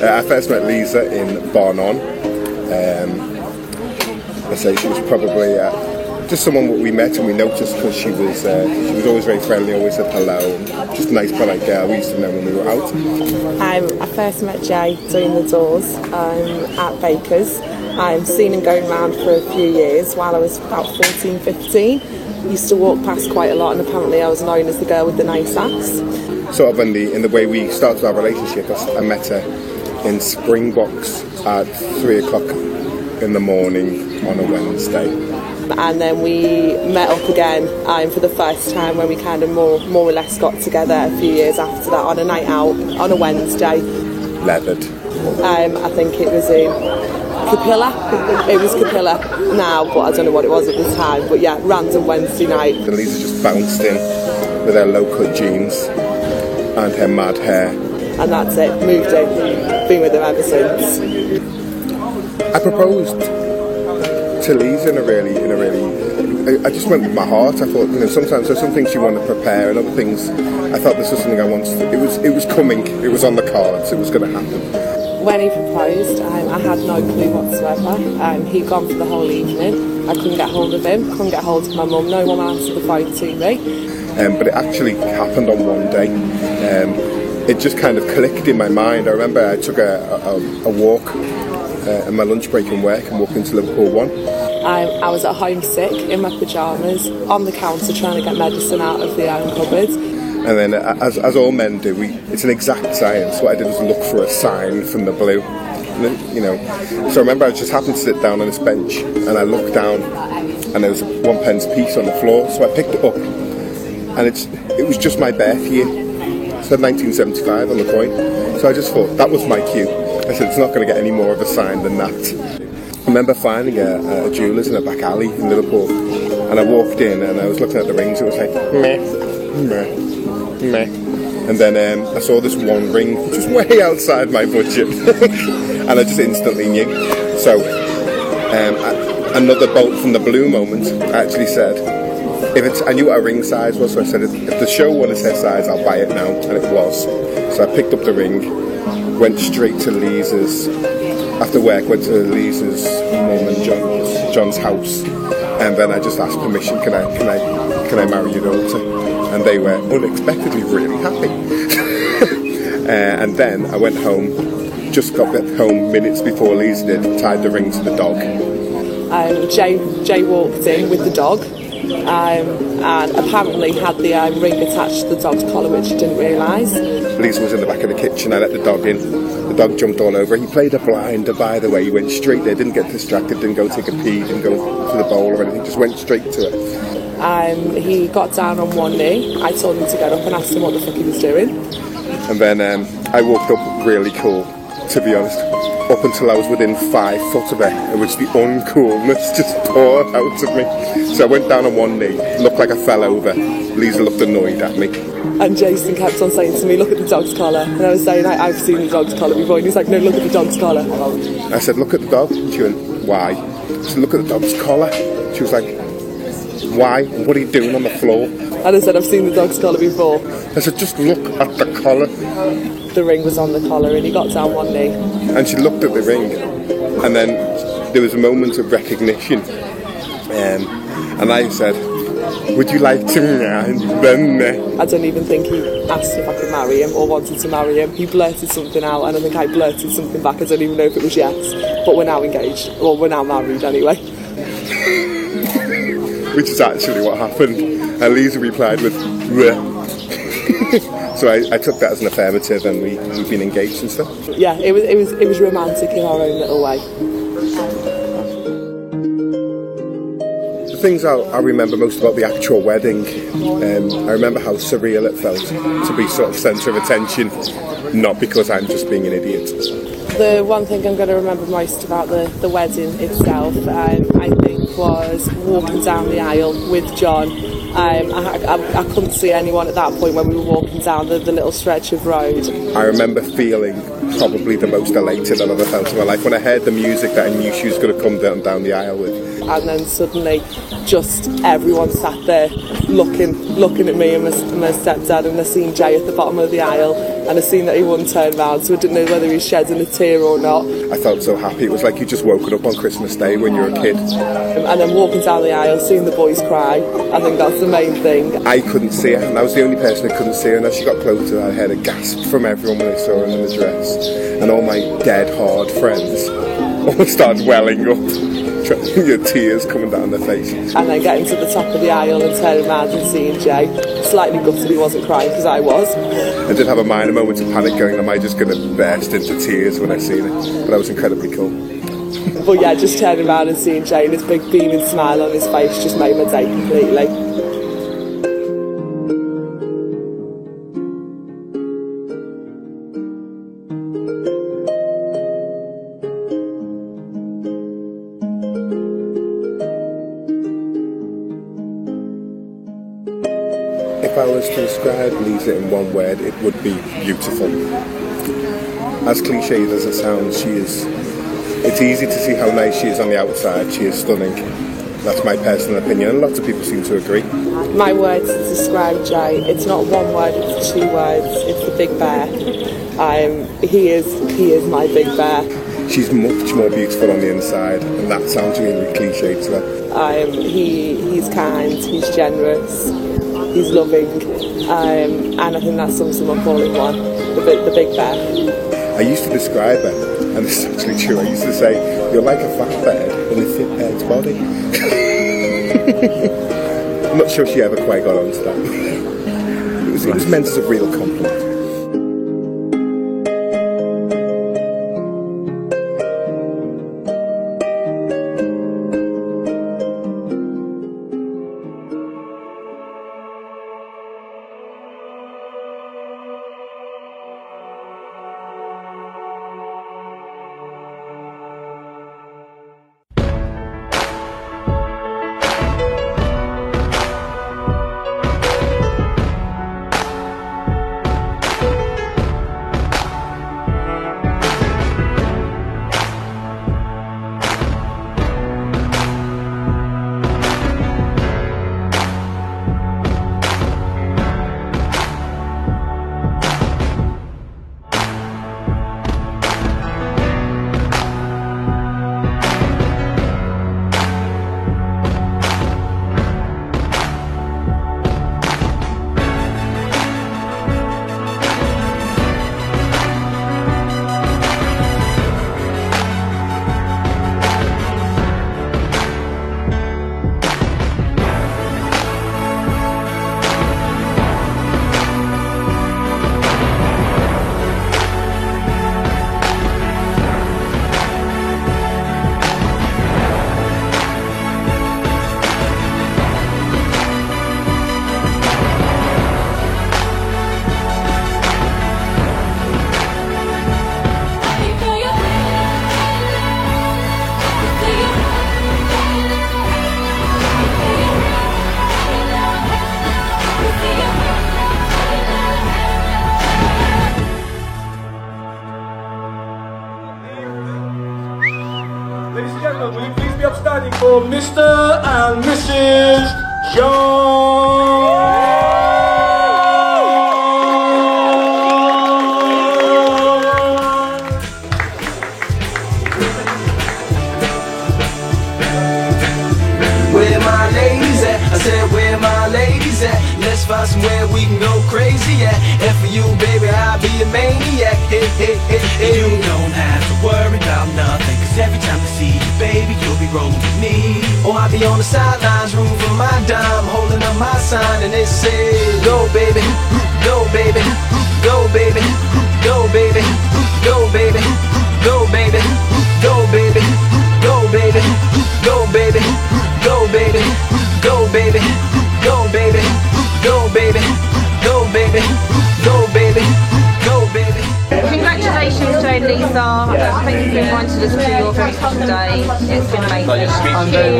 I first met Lisa in Barnon. I say she was probably just someone that we met and we noticed because she was always very friendly, always said hello, just a nice polite girl we used to know when we were out. I first met Jay doing the doors at Baker's. I've seen him going around for a few years while I was about 14, 15. Used to walk past quite a lot, and apparently I was known as the girl with the nice ass. Sort of in the way we started our relationship, I met her in Springboks at 3 o'clock in the morning on a Wednesday. And then we met up again for the first time when we kind of more or less got together a few years after that on a night out on a Wednesday. Leathered. I think it was in Capilla. It was Capilla now, but I don't know what it was at the time. But yeah, random Wednesday night. And Lisa just bounced in with her low-cut jeans and her mad hair. And that's it, moved in, been with her ever since. I proposed to Lisa in a really, I just went with my heart. I thought, sometimes there's some things you want to prepare and other things, I thought this was something I wanted to, it was coming, it was on the cards, it was going to happen. When he proposed, I had no clue whatsoever. He'd gone for the whole evening. I couldn't get hold of him, couldn't get hold of my mum, no one answered the phone to me. But it actually happened on one day. It just kind of clicked in my mind. I remember I took a walk in my lunch break in work and walked into Liverpool 1. I was at home sick in my pyjamas on the counter trying to get medicine out of the iron cupboard. And then, as all men do, it's an exact science. What I did was look for a sign from the blue. And then, so I remember I just happened to sit down on this bench and I looked down and there was a 1p piece on the floor. So I picked it up and it was just my birth year. It said 1975 on the coin. So I just thought, that was my cue. I said, it's not going to get any more of a sign than that. I remember finding a jeweller's in a back alley in Liverpool. And I walked in and I was looking at the rings. It was like, meh, meh, meh. And then I saw this one ring, which was way outside my budget. And I just instantly knew. So, another bolt from the blue moment, I actually said, I knew what a ring size was, so I said, if the show wanted her size, I'll buy it now, and it was. So I picked up the ring, went straight to Lisa's, after work, went to Lisa's mum and John's house, and then I just asked permission, can I marry your daughter? And they were unexpectedly really happy. And then I went home, just got back home minutes before Lisa did, tied the ring to the dog. Jay walked in with the dog. And apparently had the ring attached to the dog's collar, which I didn't realise. Lisa was in the back of the kitchen, I let the dog in. The dog jumped all over. He played a blinder, by the way. He went straight there, didn't get distracted, didn't go take a pee, didn't go to the bowl or anything, just went straight to it. He got down on one knee. I told him to get up and asked him what the fuck he was doing. And then I walked up really cool, to be honest. Up until I was within 5 foot of her, in which the uncoolness just poured out of me. So I went down on one knee, looked like I fell over. Lisa looked annoyed at me. And Jason kept on saying to me, look at the dog's collar. And I was saying, I've seen the dog's collar before. And he's like, no, look at the dog's collar. I said, look at the dog. She went, why? I said, look at the dog's collar. She was like, why? What are you doing on the floor? And I said, I've seen the dog's collar before. I said, just look at the collar. The ring was on the collar and he got down one knee. And she looked at the ring and then there was a moment of recognition And I said, would you like to marry? I don't even think he asked if I could marry him or wanted to marry him. He blurted something out, and I think I blurted something back. I don't even know if it was yes, but we're now engaged. Well, we're now married anyway. Which is actually what happened. And Lisa replied with, Ruh. So I took that as an affirmative, and we've been engaged and stuff. Yeah, it was romantic in our own little way. The things I remember most about the actual wedding, I remember how surreal it felt to be sort of centre of attention, not because I'm just being an idiot. The one thing I'm going to remember most about the wedding itself, I think, was walking down the aisle with John. I couldn't see anyone at that point when we were walking down the little stretch of road. I remember feeling probably the most elated I've ever felt in my life when I heard the music that I knew she was going to come down the aisle with. And then suddenly, just everyone sat there looking at me and my stepdad, and I seen Jay at the bottom of the aisle, and I seen that he wouldn't turn round, so I didn't know whether he was shedding a tear or not. I felt so happy. It was like you just woken up on Christmas Day when you're a kid. And then walking down the aisle, seeing the boys cry, I think that's the main thing. I couldn't see her, and I was the only person who couldn't see her, and as she got closer I heard a gasp from everyone when they saw her in the dress, and all my dead hard friends all started welling up. Your tears coming down their faces. And then getting to the top of the aisle and turning around and seeing Jay. Slightly gutted he wasn't crying, because I was. I did have a minor moment of panic going, am I just going to burst into tears when I seen it? But I was incredibly cool. But yeah, just turning around and seeing Jay and his big beaming smile on his face just made my day completely. If I was to describe Lisa in one word, it would be beautiful. As cliched as it sounds, it's easy to see how nice she is on the outside. She is stunning. That's my personal opinion, and lots of people seem to agree. My words to describe Jay, it's not one word, it's two words. It's the big bear. He is my big bear. She's much more beautiful on the inside, and that sounds really cliched to her. He's kind, he's generous, he's loving, and I think that sums him up all in one, the big bear. I used to describe her, and this is actually true, I used to say, you're like a fat bird in a fit bird's body. I'm not sure she ever quite got onto that. It was meant as a real compliment. Ladies and gentlemen, will you please be upstanding for Mr. and Mrs. John? With find somewhere we can go crazy at. And for you, baby, I'll be a maniac. Hey, hey, hey, hey. You don't have to worry about nothing, cause every time I see you, baby, you'll be rolling with me. Or I'll be on the sidelines, room for my dime, holding up my sign, and it says, go, baby, go, baby, go, baby, go, baby, go, baby, go, baby, go, baby, go, baby, go, baby, go, baby, go, baby, go, baby, go, baby, go, baby, go, baby, go, baby. Congratulations, Joe and Lisa. Thank you for inviting us to your very special day. It's been amazing. And then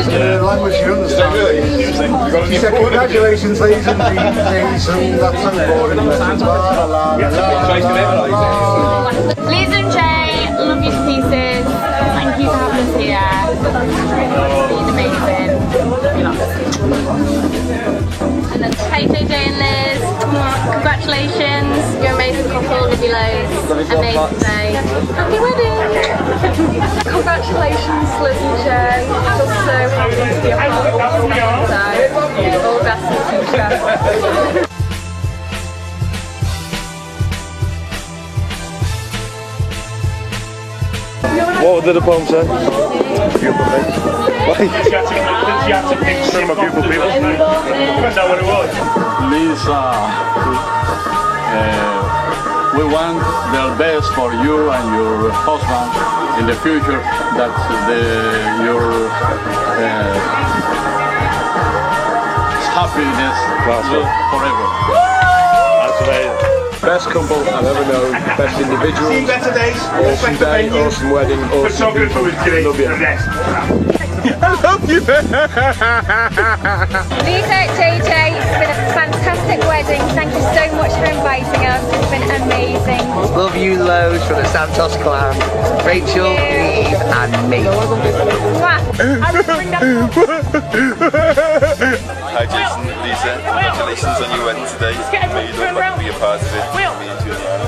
to the language you understand. She said, congratulations, ladies and gentlemen. That's so boring. Lisa and Jay, love you to pieces. Thank you for having us here. It's been amazing. And then hey JJ and Liz, congratulations. You're an amazing couple, love you loads. Amazing day. Happy wedding! Congratulations Liz and Jay. Just so happy to be a part of this day. All the best in the future. What did the poem say? Beautiful thing. She had to pick some beautiful people. Is that what it was? Lisa, we want the best for you and your husband in the future, that your happiness will forever. That's amazing. Best couple I've ever known, best individuals. Seen better days. Awesome day, awesome wedding, awesome. It's so good for us today. Love you. I love you. Lisa, JJ, it's been a fantastic wedding. Thank you so much for inviting us. It's been amazing. Love you loads from the Santos clan. Rachel, Eve and me. Hi Jason, Lisa, congratulations on your wedding today. May you look back to be a part of it.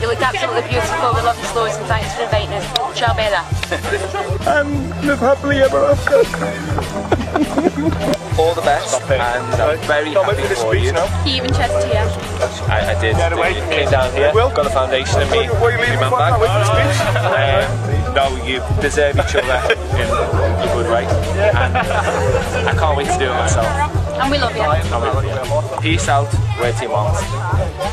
You look absolutely beautiful. We love the stories and thanks for inviting us. Ciao, Bella. Live happily ever after. All the best, and I'm very happy for you. You even chest here. I did. Came down here, got the foundation and me, man back. No, you deserve each other in a good way, and I can't wait to do it myself. And we love you. Peace out, we're Team Arms.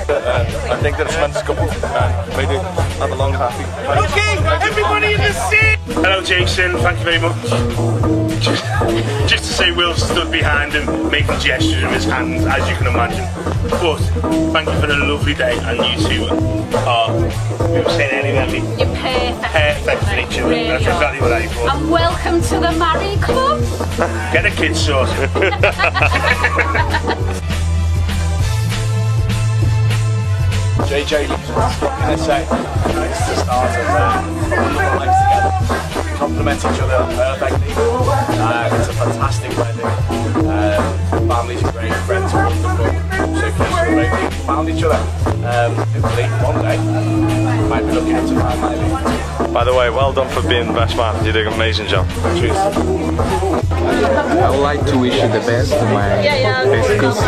I think they're a tremendous couple, and maybe have a long, happy. Okay, everybody in the scene! Hello Jason, thank you very much. Just to say Will stood behind him, making gestures with his hands, as you can imagine. But, thank you for a lovely day, and you two are, we were saying anyway, you're perfect. Perfect for each other, really. That's exactly what I thought. And welcome to the married club. Get a kid sorted. JJ, can I say, it's the start of wonderful life together. We complement each other perfectly. It's a fantastic wedding. Families are great, friends are wonderful. So great. We found each other. Hopefully, one day, might be looking into find my lead. By the way, well done for being the best man. You did an amazing job. Cheers. I would like to wish you the best to my best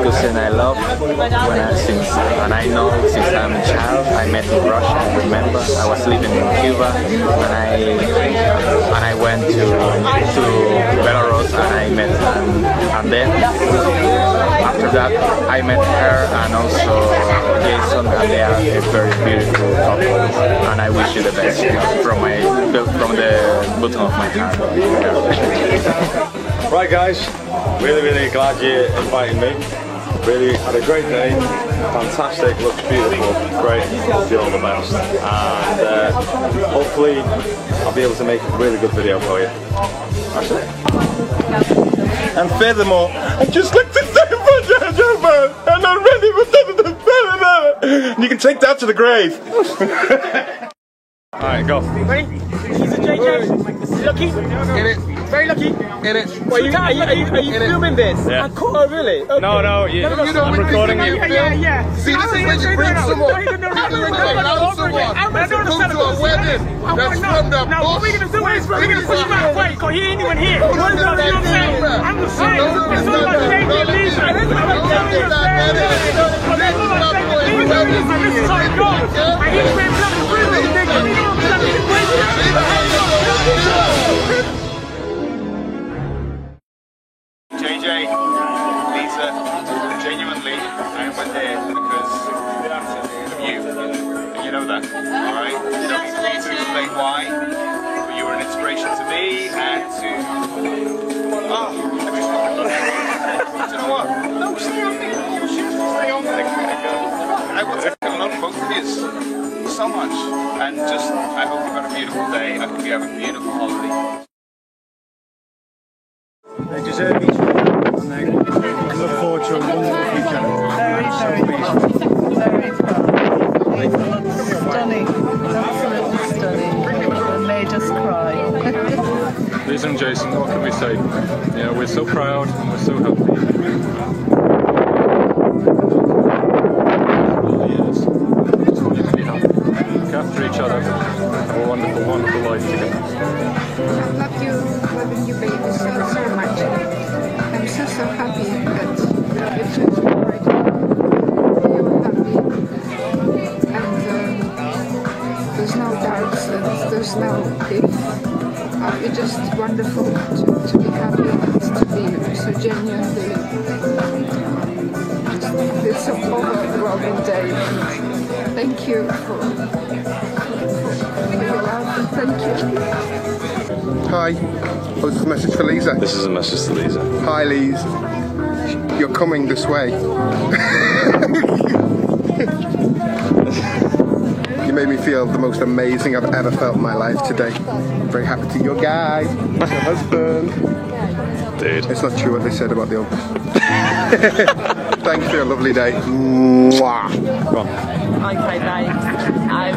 cousin I love. And I know since I'm a child, I met in Russia. I remember I was living in Cuba, and I went to Belarus, and I met and then after that I met her and also Jason, and they are a very beautiful couple. And I wish you the best from the bottom of my heart. Right guys, really glad you invited me. Really had a great day, fantastic, looks beautiful, great, wish you all the best. And hopefully I'll be able to make a really good video for you. That's it. And furthermore, I just like to say and I'm ready for and you can take that to the grave. Alright, go. Ready? He's a JJ. Lucky? Get it. Very lucky. Get it. Well, are you filming this? Yeah. Oh, really? Okay. No, I'm recording you. Yeah. See, this is when you bring someone. I'm come to a wedding. That's from the Now, what we're going to do is we're going to put him out. Wait, because he ain't even here. I'm just saying. I'm just saying. It's all about JJ Lisa. JJ, Lisa, genuinely, I went there because of you. And you know that, alright? You don't need me to explain why, but you were an inspiration to me and to... Oh, you know what? No, stay on me. Stay on me. I want to love both of you so much. And just, I hope you've had a beautiful day. I hope you have a beautiful holiday. They deserve each other, and they look forward to a wonderful weekend. Very stunning, absolutely stunning. It made us cry. Lisa and Jason, what can we say? You know, we're so proud and we're so happy. Just wanted to be happy. Look after each other. Have a wonderful, wonderful life together. I love you, loving you baby so much. I'm so happy that it's just right. You're happy. And there's no doubts and there's no if. It's just wonderful to be happy and to be so genuinely. It's so overwhelming day. Thank you for your love. Thank you. Hi. Oh, this is a message for Lisa. This is a message to Lisa. Hi, Lise. You're coming this way. You made me feel the most amazing I've ever felt in my life today. Very happy to your guy, your husband. Dude. It's not true what they said about the uncle. Thanks for your lovely day. Mwah. Okay, babe.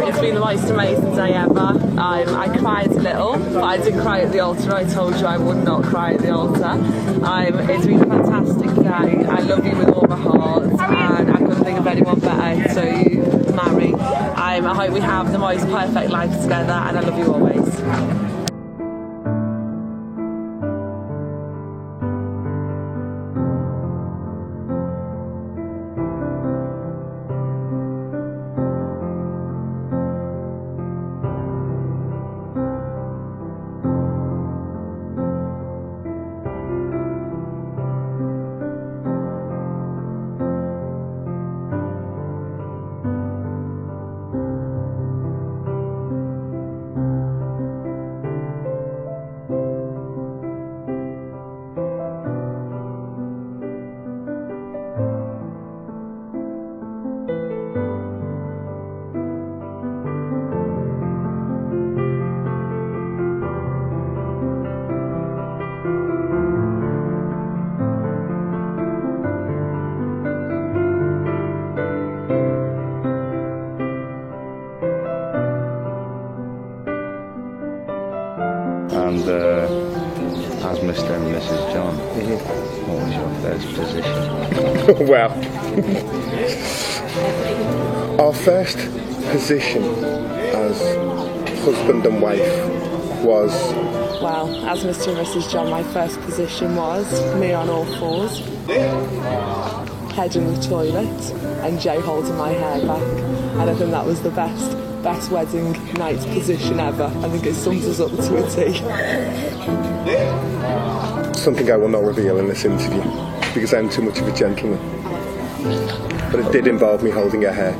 It's been the most amazing day ever. I cried a little, but I didn't cry at the altar. I told you I would not cry at the altar. It's been a fantastic day. I love you with all my heart, and I couldn't think of anyone better to marry. I hope we have the most perfect life together, and I love you always. And as Mr. and Mrs. John, what was your first position? Well, our first position as husband and wife was... Well, as Mr. and Mrs. John, my first position was me on all fours, head in the toilet, and Jay holding my hair back. And I think that was the best wedding night position ever. I think it sums us up to a T. Something I will not reveal in this interview, because I'm too much of a gentleman. But it did involve me holding her hair.